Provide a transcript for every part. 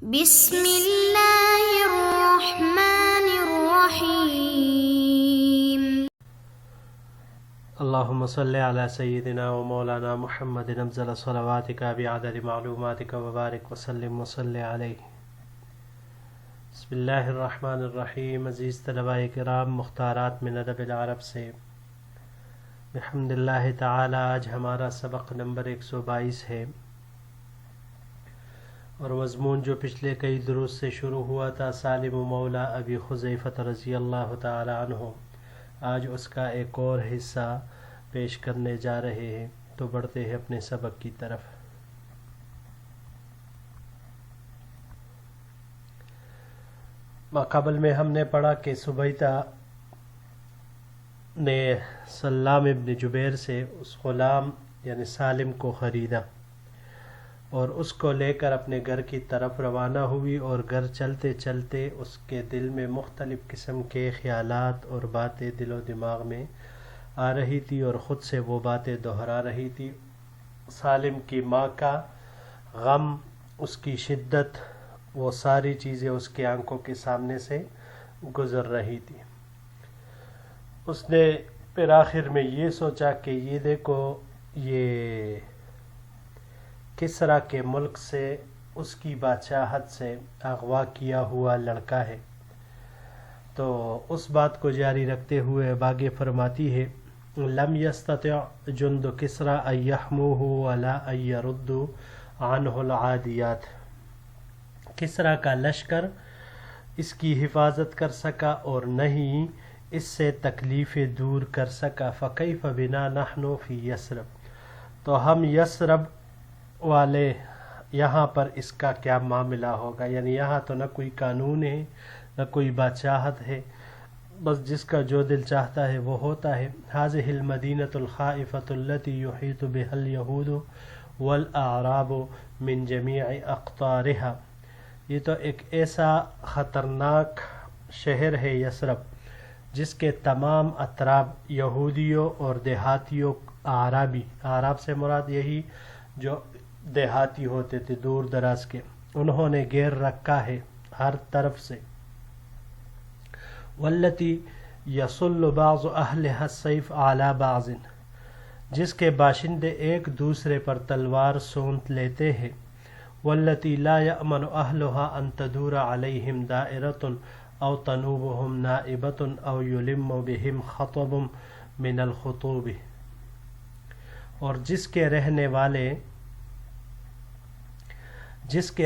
بسم اللہ الرحمن الرحیم۔ اللهم صل على سيدنا ومولانا محمد افضل صلواتك بعدد معلوماتك وبارك وسلم وصل عليه۔ بسم اللہ الرحمن الرحیم۔ عزیز طلباء کرام، مختارات من ادب العرب سے بحمد اللہ تعالی آج ہمارا سبق نمبر 122 ہے، اور مضمون جو پچھلے کئی دروس سے شروع ہوا تھا سالم مولا ابی حذیفہ رضی اللہ تعالی عنہ، آج اس کا ایک اور حصہ پیش کرنے جا رہے ہیں۔ تو بڑھتے ہیں اپنے سبق کی طرف۔ قبل میں ہم نے پڑھا کہ سبیطہ نے سلام ابن جبیر سے اس غلام یعنی سالم کو خریدا اور اس کو لے کر اپنے گھر کی طرف روانہ ہوئی، اور گھر چلتے چلتے اس کے دل میں مختلف قسم کے خیالات اور باتیں دل و دماغ میں آ رہی تھی، اور خود سے وہ باتیں دہرا رہی تھی۔ سالم کی ماں کا غم، اس کی شدت، وہ ساری چیزیں اس کی آنکھوں کے سامنے سے گزر رہی تھی۔ اس نے پھر آخر میں یہ سوچا کہ یہ دیکھو، یہ کسریٰ کے ملک سے اس کی بادشاہت سے اغوا کیا ہوا لڑکا ہے۔ تو اس بات کو جاری رکھتے ہوئے باغی فرماتی ہے لم یستطع جند کسریٰ ان یحموہ ولا ان یردوا عنہ العادیات۔ کسریٰ کا لشکر اس کی حفاظت کر سکا اور نہیں اس سے تکلیفیں دور کر سکا۔ فکیف بنا نحن فی یثرب، تو ہم یثرب والے یہاں پر اس کا کیا معاملہ ہوگا؟ یعنی یہاں تو نہ کوئی قانون ہے نہ کوئی بادشاہت ہے، بس جس کا جو دل چاہتا ہے وہ ہوتا ہے۔ هذه المدینة الخائفة التي يحيط بها اليهود والاعراب من جميع اقطارها، یہ تو ایک ایسا خطرناک شہر ہے یثرب جس کے تمام اطراف یہودیوں اور دیہاتیوں، اعراب سے مراد یہی جو دیہاتی ہوتے تھے دور دراز کے، انہوں نے گھیر رکھا ہے ہر طرف سے۔ والتی یصل بعض اہلها السیف علی بعض، جس کے باشندے ایک دوسرے پر تلوار سونت لیتے ہیں۔ والتی لا یأمن اہلها ان تدور علیہم دائرۃ او تنوبهم نائبۃ او یلم بهم خطب من الخطوب، اور جس کے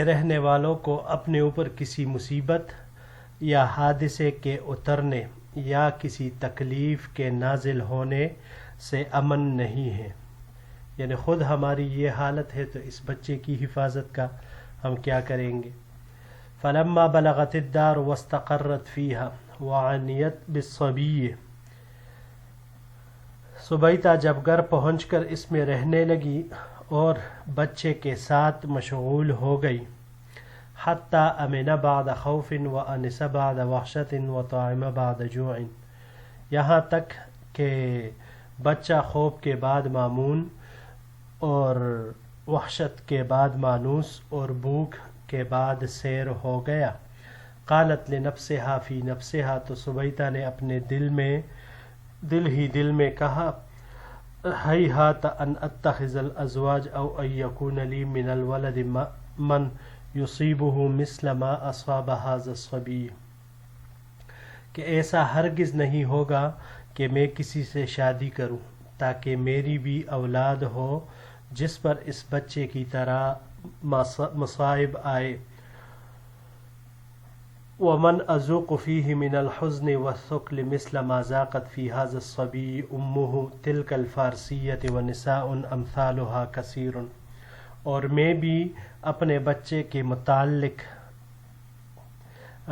رہنے والوں کو اپنے اوپر کسی مصیبت یا حادثے کے اترنے یا کسی تکلیف کے نازل ہونے سے امن نہیں ہے۔ یعنی خود ہماری یہ حالت ہے تو اس بچے کی حفاظت کا ہم کیا کریں گے؟ فلما بلغت الدار واستقرت فیہا وعنیت بالصبی، سبیطہ جب گھر پہنچ کر اس میں رہنے لگی اور بچے کے ساتھ مشغول ہو گئی، حتی امن بعد خوف وانس بعد وحشت وطعم بعد جوع، یہاں تک کہ بچہ خوف کے بعد مامون اور وحشت کے بعد مانوس اور بھوک کے بعد سیر ہو گیا۔ قالت لنفسها فی نفسها، تو سبیطہ نے اپنے دل میں کہا ہیہات ان اتخذ الازواج او ان یکون لی من الولد من یصیبہ مثل ما اصاب ھذا الصبی، کہ ایسا ہرگز نہیں ہوگا کہ میں کسی سے شادی کروں تاکہ میری بھی اولاد ہو جس پر اس بچے کی طرح مصائب آئے۔ ومن اذوق فیہ من الحزن والثقل مثل ما ذاقت فی ھذا الصبی امہ تلک الفارسیۃ ونساء امثالها کثیر، اور میں بھی اپنے بچے کے متعلق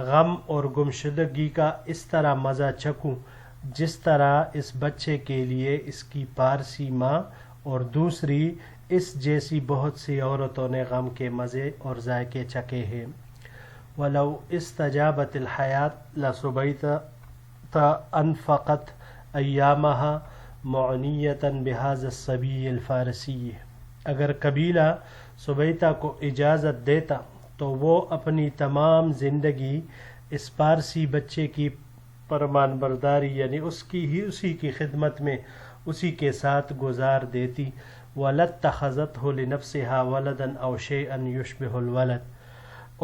غم اور گمشدگی کا اس طرح مزہ چکھوں جس طرح اس بچے کے لیے اس کی پارسی ماں اور دوسری اس جیسی بہت سی عورتوں نے غم کے مزے اور ذائقے چکے ہیں۔ وَلَوْ اسْتَجَابَتِ الْحَيَاةُ لَسُبَیطَةَ أَنْفَقَتْ أَيَّامَهَا مُعْنِيَّةً بِهَذَا الصَّبِيِّ الْفَارِسِيِّ، اگر قبیلہ سبیطہ کو اجازت دیتا تو وہ اپنی تمام زندگی اس پارسی بچے کی فرمان برداری یعنی اسی کی خدمت میں اسی کے ساتھ گزار دیتی. وَلَتَّخَذَتْهُ لِنَفْسِهَا وَلَدًا أَوْ شَيْئًا يُشْبِهُ الْوَلَدَ،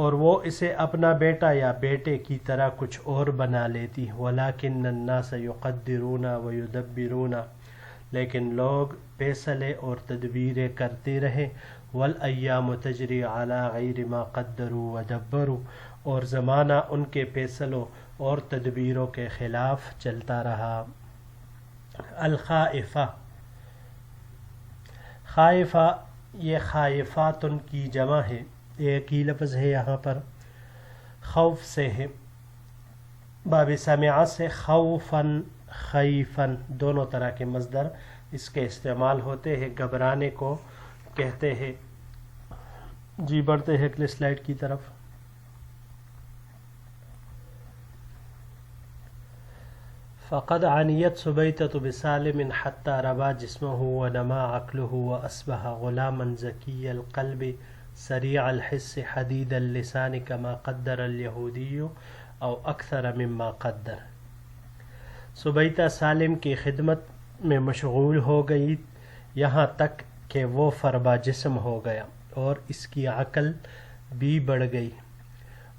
اور وہ اسے اپنا بیٹا یا بیٹے کی طرح کچھ اور بنا لیتی. وَلَكِنَّ النَّاسَ يُقَدِّرُونَ وَيُدَبِّرُونَ، لیکن لوگ فیصلے اور تدبیریں کرتے رہے. وَالْأَيَّامُ تَجْرِي عَلَى غَيْرِ مَا قَدَّرُوا وَدَبَّرُوا، اور زمانہ ان کے فیصلوں اور تدبیروں کے خلاف چلتا رہا. الخائفہ، خائفہ یہ خائفاتن کی جمع ہے، ایک ہی لفظ ہے یہاں پر، خوف سے ہے. باب سمعہ سے خوفاً خیفاً دونوں طرح کے مصدر اس کے استعمال ہوتے ہیں، گھبرانے کو کہتے ہیں. جی بڑھتے ہیں اگلے سلائیڈ کی طرف. فقد عنیت سبیتۃ بسالم حتی ربا جسمہ ونما عقلہ واصبح غلاما ذکی القلب سریع الحس حدید اللسان کما قدر الیہودی او اکثر مما قدر. سبیتہ سالم کی خدمت میں مشغول ہو گئی یہاں تک کہ وہ فربا جسم ہو گیا اور اس کی عقل بھی بڑھ گئی،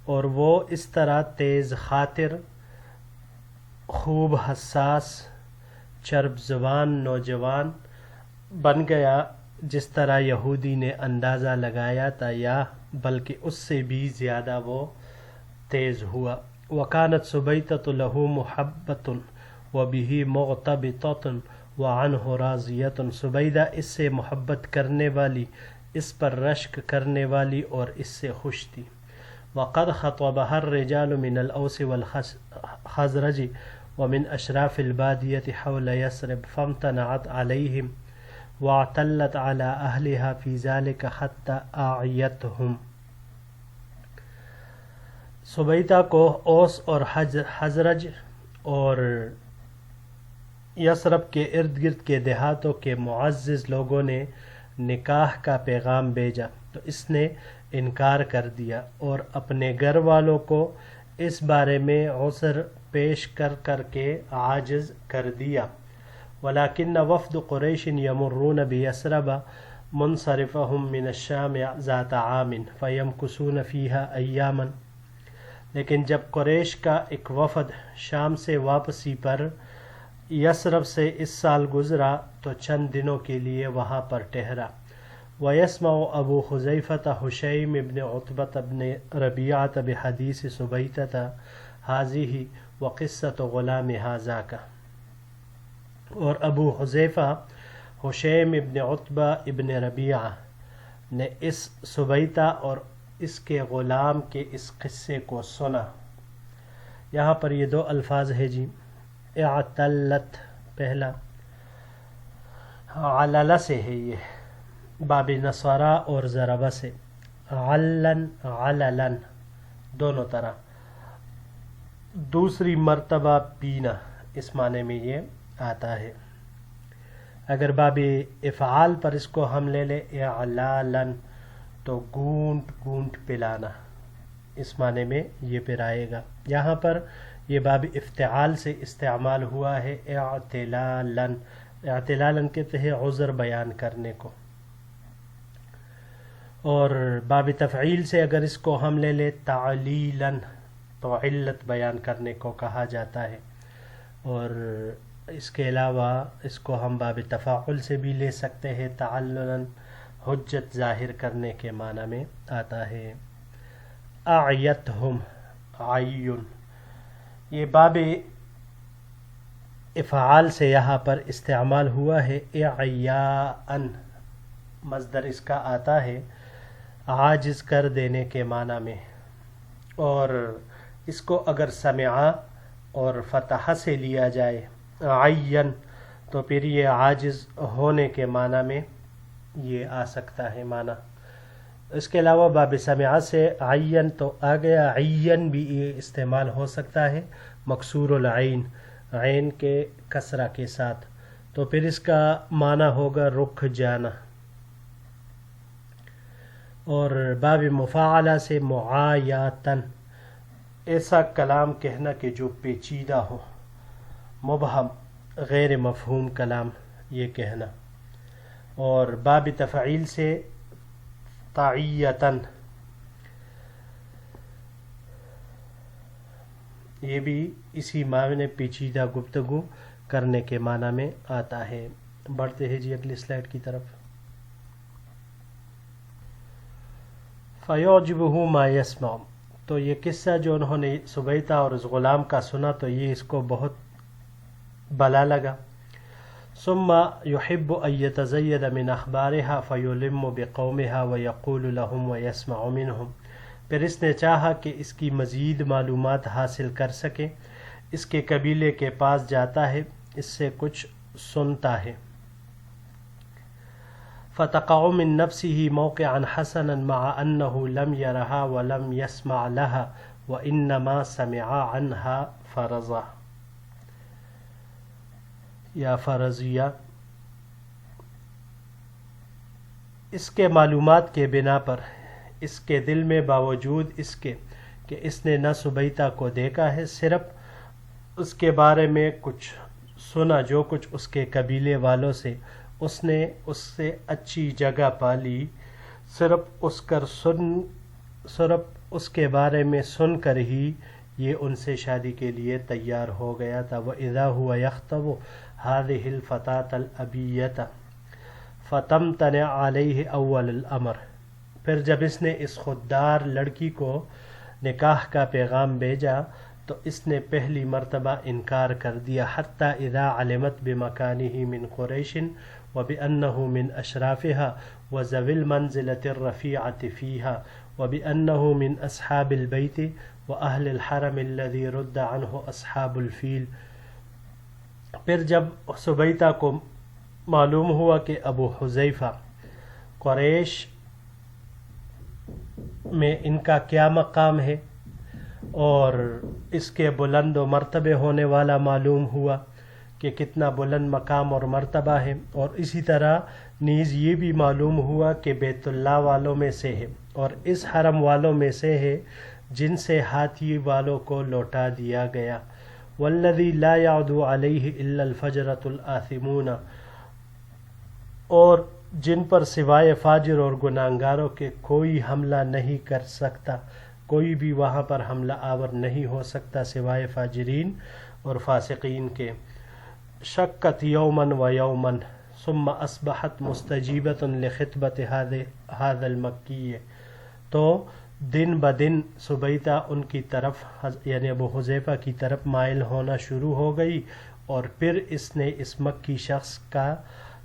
اور وہ اس طرح تیز خاطر، خوب حساس، چرب زبان نوجوان بن گیا جس طرح یہودی نے اندازہ لگایا تھا، یا بلکہ اس سے بھی زیادہ وہ تیز ہوا. وکانت سبیتۃ لہ محبۃ وبہ مغتبطۃ وعنہ راضیۃ، سبیدہ اس سے محبت کرنے والی، اس پر رشک کرنے والی اور اس سے خوش تھی. وقد خطبها الرجال من الاوس والخزرج ومن اشراف البادیۃ حول یثرب فامتنعت علیہم واعتلت على اہلها في ذلك حتى اعیتهم. سبیتہ کو اوس اور حزرج اور یثرب کے ارد گرد کے دیہاتوں کے معزز لوگوں نے نکاح کا پیغام بھیجا تو اس نے انکار کر دیا اور اپنے گھر والوں کو اس بارے میں عذر پیش کر کے عاجز کر دیا. ولیکن وفد قریش یمرون بیثرب منصرفهم من الشام ذات عام فیمکثون فیها ایاما، لیکن جب قریش کا ایک وفد شام سے واپسی پر یثرب سے اس سال گزرا تو چند دنوں کے لیے وہاں پر ٹھہرا. وَيَسْمَعُ أَبُو حُذَيْفَةَ حُشَيْمِ بْنِ عُتْبَةَ بْنِ رَبِيعَةَ بِحَدِيثِ سُبَيْتَةَ هَذِهِ وَقِصَّةُ غُلَامِهَا ذَاكَ، اور ابو حذیفہ حشیم ابن عتبہ ابن ربیعہ نے اس سبیتہ اور اس کے غلام کے اس قصے کو سنا. یہاں پر یہ دو الفاظ ہے جی، اعتلت پہلا، علل سے ہے یہ باب نصارہ اور ضربہ سے، علن عللن دونوں طرح. دوسری مرتبہ پینا اس معنی میں یہ آتا ہے. اگر باب افعال پر اس کو ہم لے لیں اعلالن تو گونٹ گونٹ پلانا، اس معنی میں یہ پھر آئے گا. یہاں پر یہ باب افتعال سے استعمال ہوا ہے اعتلالن. اعتلالن کہتے ہیں عذر بیان کرنے کو. اور باب تفعیل سے اگر اس کو ہم لے لیں تعلیلاً تو علت بیان کرنے کو کہا جاتا ہے. اور اس کے علاوہ اس کو ہم باب تفاعل سے بھی لے سکتے ہیں، تعللاً حجت ظاہر کرنے کے معنی میں آتا ہے. اعیتہم عیون، یہ باب افعال سے یہاں پر استعمال ہوا ہے. اعیاءن مصدر اس کا آتا ہے عاجز کر دینے کے معنی میں، اور اس کو اگر سمعا اور فتح سے لیا جائے عین تو پھر یہ عاجز ہونے کے معنی میں یہ آ سکتا ہے معنی. اس کے علاوہ باب سمعا سے عین تو آ گیا، عین بھی یہ استعمال ہو سکتا ہے مکسور العین، عین کے کسرہ کے ساتھ، تو پھر اس کا معنی ہوگا رک جانا. اور باب مفاعلہ سے معایاتن، ایسا کلام کہنا کہ جو پیچیدہ ہو، مبہم غیر مفہوم کلام یہ کہنا. اور باب تفعیل سے تعیتن، یہ بھی اسی معنی پیچیدہ گفتگو کرنے کے معنی میں آتا ہے. بڑھتے ہیں جی اگلی سلائڈ کی طرف. فَيُعْجِبُهُ مَا يَسْمَعُ، تو یہ قصہ جو انہوں نے سبیطہ اور اس غلام کا سنا تو یہ اس کو بہت بلا لگا. ثم يحب ان يتزيد من اخبارها فيلم بقومها ويقول لهم ويسمع منهم، پھر اس نے چاہا کہ اس کی مزید معلومات حاصل کر سکے، اس کے قبیلے کے پاس جاتا ہے، اس سے کچھ سنتا ہے. فتقع من نفسه موقعا حسنا مع انه لم يرها ولم يسمع لها وانما سمع عنها فرضا یا فرضیہ. اس کے معلومات کے بنا پر اس کے دل میں باوجود اس کے کہ اس نے نہ سبیطہ کو دیکھا ہے، صرف اس کے بارے میں کچھ سنا جو کچھ اس کے قبیلے والوں سے، اس نے اس سے اچھی جگہ پالی، صرف اس کے بارے میں سن کر ہی یہ ان سے شادی کے لیے تیار ہو گیا تھا. وَإِذَا هُوَ يَخْطَبُ هَذِهِ الْفَتَاةَ الْأَبِيَّةَ فَتَمْتَنِعَ عَلَيْهِ أَوَّلُ الْأَمْرِ، پھر جب اس نے اس خوددار لڑکی کو نکاح کا پیغام بھیجا تو اس نے پہلی مرتبہ انکار کر دیا. حتیٰ اذا علمت بمکانہ من قریش وبأنہ من اشرافها وذوی المنزلة الرفیعة فیها وبأنہ من اصحاب البیت واہل الحرم الذی رد عنہ اصحاب الفیل. پھر جب سبیطہ کو معلوم ہوا کہ ابو حذیفہ قریش میں ان کا کیا مقام ہے اور اس کے بلند و مرتبے ہونے والا معلوم ہوا کہ کتنا بلند مقام اور مرتبہ ہے، اور اسی طرح نیز یہ بھی معلوم ہوا کہ بیت اللہ والوں میں سے ہے اور اس حرم والوں میں سے ہے جن سے ہاتھی والوں کو لوٹا دیا گیا. والذی لا یعدو علیہ الا الفجرۃ الآثمون، اور جن پر سوائے فاجر اور گناہگاروں کے کوئی حملہ نہیں کر سکتا، کوئی بھی وہاں پر حملہ آور نہیں ہو سکتا سوائے فاجرین اور فاسقین کے. شکت یومن و یومن ثم اصبحت مستجیبۃ لخطبۃ هذا المکی، تو دن بدن سبیطہ ان کی طرف یعنی ابو حذیفہ کی طرف مائل ہونا شروع ہو گئی، اور پھر اس نے اس مکی شخص کا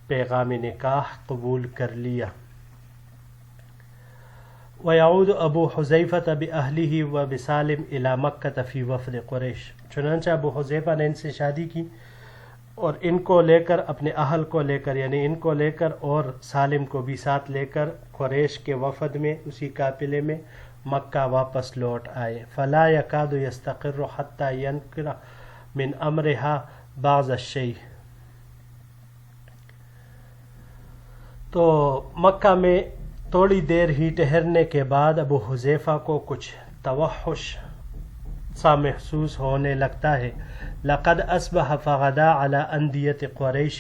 پیغام نکاح قبول کر لیا. وَيَعُودُ ابو حذیفہ بِأَهْلِهِ وَبِسَالِمْ إِلَى مَكَّةَ فِي وَفْدِ قریش، چنانچہ ابو حذیفہ نے ان سے شادی کی اور ان کو لے کر اپنے اہل کو لے کر یعنی ان کو لے کر اور سالم کو بھی ساتھ لے کر قریش کے وفد میں اسی قافلے میں مکہ واپس لوٹ آئے. فَلَا يَكَادُ يَسْتَقِرُّ حَتَّى يَنْكِرَ مِنْ أَمْرِهَا بَعْضَ الشَّيْءِ، تو مکہ میں تھوڑی دیر ہی ٹہرنے کے بعد ابو حذیفہ کو کچھ توحش سا محسوس ہونے لگتا ہے. لقد اصبح فغدا علی اندیت قریش،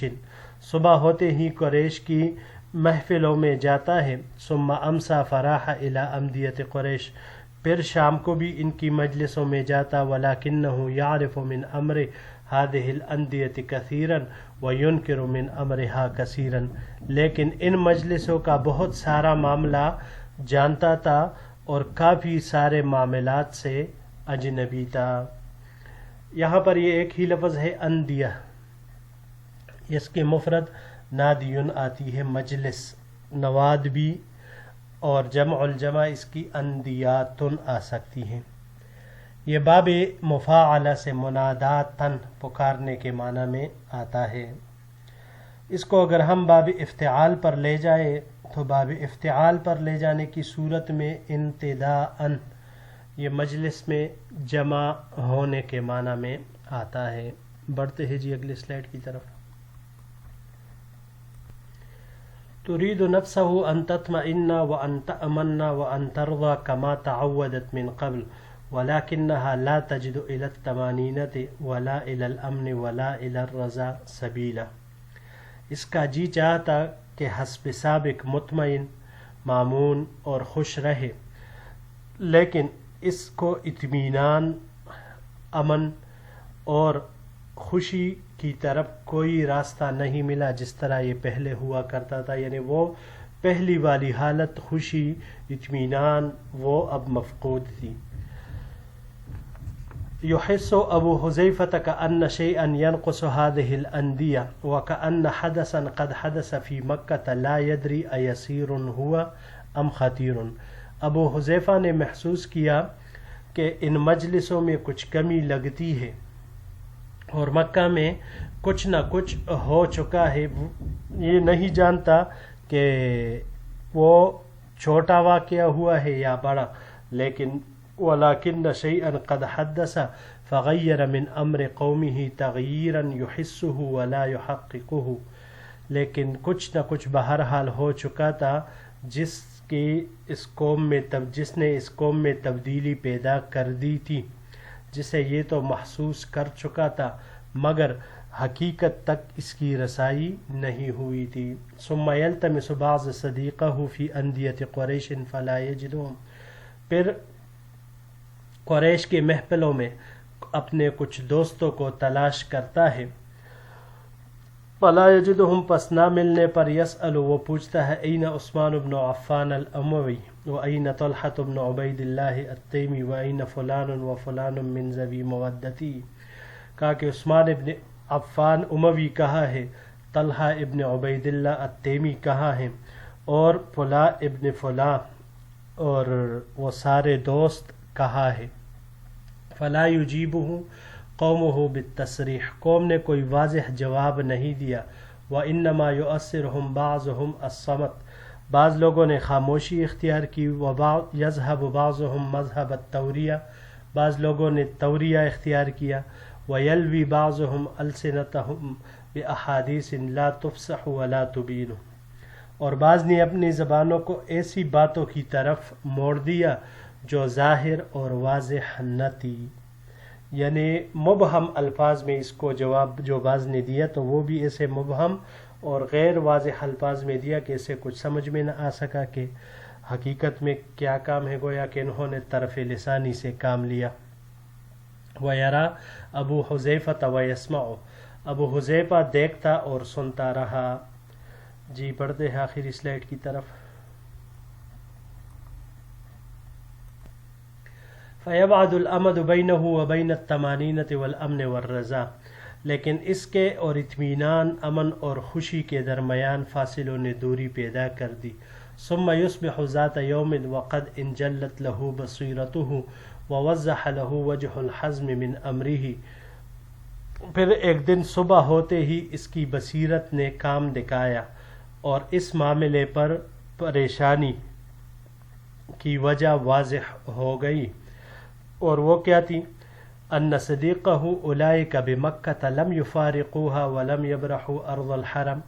صبح ہوتے ہی قریش کی محفلوں میں جاتا ہے. ثم امسا فراح الی اندیت قریش، پھر شام کو بھی ان کی مجلسوں میں جاتا. ولکنہ یعرف من امر هذه الاندیة کثیرا وینکر من امرها کثیرا، لیکن ان مجلسوں کا بہت سارا معاملہ جانتا تھا اور کافی سارے معاملات سے اجنبی تھا. یہاں پر یہ ایک ہی لفظ ہے اندیہ، اس کی مفرد نادیون آتی ہے، مجلس نواد بھی، اور جمع الجمع اس کی اندیاتن آ سکتی ہیں. یہ باب مفاعلہ سے مناداتن پکارنے کے معنی میں آتا ہے. اس کو اگر ہم باب افتعال پر لے جائیں تو باب افتعال پر لے جانے کی صورت میں انتداءن یہ مجلس میں جمع ہونے کے معنی میں آتا ہے. بڑھتے ہیں جی اگلی سلائڈ کی طرف. تريد نفسه أن تطمئن وأن تأمن وأن ترضى كما تعودت من قبل ولكنها لا تجد إلى الطمأنينة ولا إلى الأمن ولا إلى الرضا سبيلا. اس کا جی چاہتا کہ حسب سابق مطمئن، مامون اور خوش رہے، لیکن اس کو اطمینان، امن اور خوشی کی طرف کوئی راستہ نہیں ملا جس طرح یہ پہلے ہوا کرتا تھا. یعنی وہ پہلی والی حالت، خوشی، اطمینان، وہ اب مفقود تھی. يحس أبو حذيفة كأن شيئا ينقص هذه الأندية وكأن حدثا قد حدث في مكة لا يدري أيسير هو أم خطير. ابو حذیفہ نے محسوس کیا کہ ان مجلسوں میں کچھ کمی لگتی ہے اور مکہ میں کچھ نہ کچھ ہو چکا ہے. یہ نہیں جانتا کہ وہ چھوٹا واقعہ ہوا ہے یا بڑا، لیکن ولكن شيئا قد حدث فغير من امر قومه تغييرا يحسه ولا يحققه. لیکن کچھ نہ کچھ بہرحال ہو چکا تھا جس نے اس قوم میں تبدیلی پیدا کر دی تھی، جسے یہ تو محسوس کر چکا تھا مگر حقیقت تک اس کی رسائی نہیں ہوئی تھی. ثم يلتمس بعض صديقه في أندية قریش فلا يجدهم. پھر قریش کے محفلوں میں اپنے کچھ دوستوں کو تلاش کرتا ہے. فلا یجدہم، پس نہ ملنے پر یسأل، وہ پوچھتا ہے این عثمان بن عفان الاموی و این طلحة بن عبید اللہ التیمی و این فلان و فلان من ذوی مودتی. کہا کہ عثمان ابن عفان اموی کہاں ہے، طلحہ ابن عبید اللہ التیمی کہاں ہیں، اور فلاں ابن فلاں اور وہ سارے دوست کہاں ہے. فلا یجیبہ قومہ بالتصریح، قوم نے کوئی واضح جواب نہیں دیا. وانما یؤثرہم بعضہم الصمت، بعض لوگوں نے خاموشی اختیار کی. یذهب بعضہم مذہب التوریہ، بعض لوگوں نے توریہ اختیار کیا. ویلوی بعضہم السنتہم باحادیث لا تفصح ولا تبین، اور بعض نے اپنی زبانوں کو ایسی باتوں کی طرف موڑ دیا جو ظاہر اور واضح نہ تھی. یعنی مبہم الفاظ میں اس کو جواب جو بعض نے دیا تو وہ بھی ایسے مبہم اور غیر واضح الفاظ میں دیا کہ اسے کچھ سمجھ میں نہ آ سکا کہ حقیقت میں کیا کام ہے، گویا کہ انہوں نے طرف لسانی سے کام لیا. وَيَرَى ابو حذیفہ وَيَسْمَعُ، ابو حذیفہ دیکھتا اور سنتا رہا. جی پڑھتے ہیں آخری سلائڈ کی طرف. فَيَبْعَدُ الْأَمَدُ بَيْنَهُ وَبَيْنَ الطَّمَأْنِينَةِ وَالْأَمْنِ وَالرَّضَا، لیکن اس کے اور اطمینان، امن اور خوشی کے درمیان فاصلوں نے دوری پیدا کر دی. ثم يصبح ذات يوم وقد انجلت له بصيرته ووضح له وجه الحزم من امره. پھر ایک دن صبح ہوتے ہی اس کی بصیرت نے کام دکھایا اور اس معاملے پر پریشانی کی وجہ واضح ہو گئی. اور وہ کیا تھی؟ ان صدیقہ اولئک بمکہ لم یفارقوها ولم یبرحوا ارض الحرم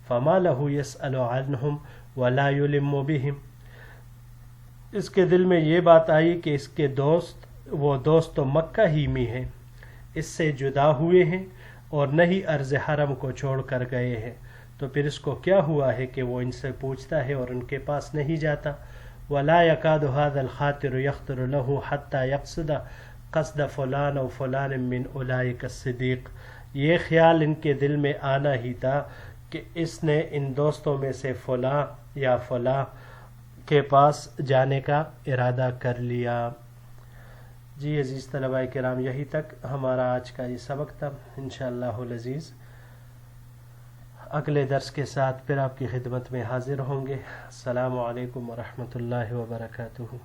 فما له يسأل عنهم ولا يلم بهم. اس کے دل میں یہ بات آئی کہ اس کے دوست، وہ دوست تو مکہ ہی میں ہیں، اس سے جدا ہوئے ہیں اور نہ ہی ارض حرم کو چھوڑ کر گئے ہیں، تو پھر اس کو کیا ہوا ہے کہ وہ ان سے پوچھتا ہے اور ان کے پاس نہیں جاتا. ولا يكاد هذا الخاطر يخطر له حتى يقصد قصد فلان و فلان من اولئک الصدیق. یہ خیال ان کے دل میں آنا ہی تھا کہ اس نے ان دوستوں میں سے فلاں یا فلاں کے پاس جانے کا ارادہ کر لیا. جی عزیز طلباء کرام، یہی تک ہمارا آج کا یہ سبق تھا. انشاءاللہ العزیز اگلے درس کے ساتھ پھر آپ کی خدمت میں حاضر ہوں گے. السلام علیکم ورحمۃ اللہ وبرکاتہ.